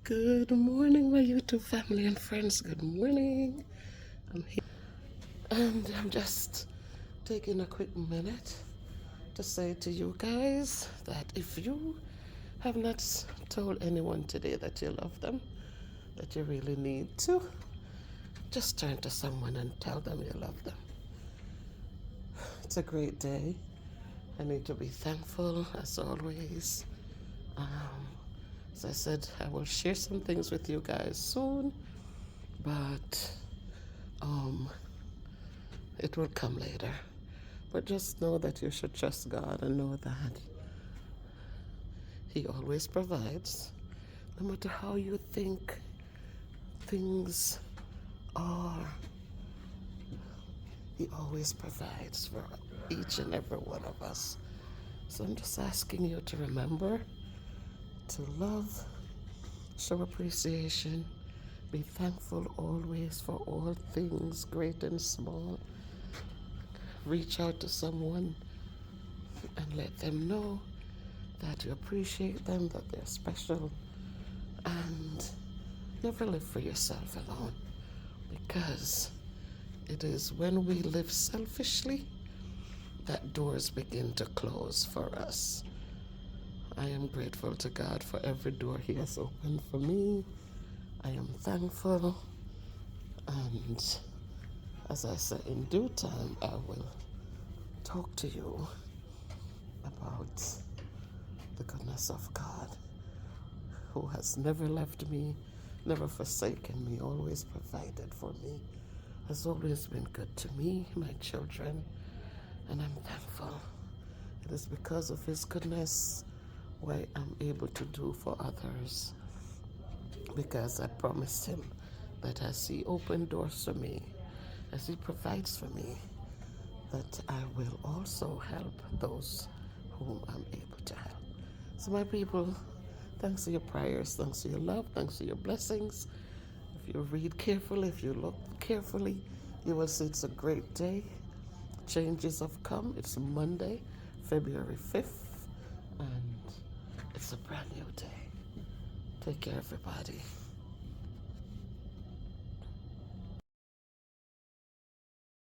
Good morning, my YouTube family and friends. Good morning. I'm here and I'm just taking a quick minute to say to you guys that if you have not told anyone today that you love them, that you really need to, just turn to someone and tell them you love them. It's a great day. I need to be thankful as always. As I said, I will share some things with you guys soon, but it will come later. But just know that you should trust God and know that He always provides. No matter how you think things are, He always provides for each and every one of us. So I'm just asking you to remember to love, show appreciation, be thankful always for all things, great and small. Reach out to someone and let them know that you appreciate them, that they're special, and never live for yourself alone, because it is when we live selfishly that doors begin to close for us. I am grateful to God for every door He has opened for me. I am thankful, and as I said, in due time I will talk to you about the goodness of God, who has never left me, never forsaken me, always provided for me, has always been good to me, my children, and I'm thankful. It is because of His goodness why I'm able to do for others, because I promised Him that as He opened doors for me, as He provides for me, that I will also help those whom I'm able to help. So my people, thanks for your prayers, thanks for your love, thanks for your blessings. If you read carefully, if you look carefully, you will see it's a great day. Changes have come. It's Monday, February 5th, and it's a brand new day. Take care, everybody.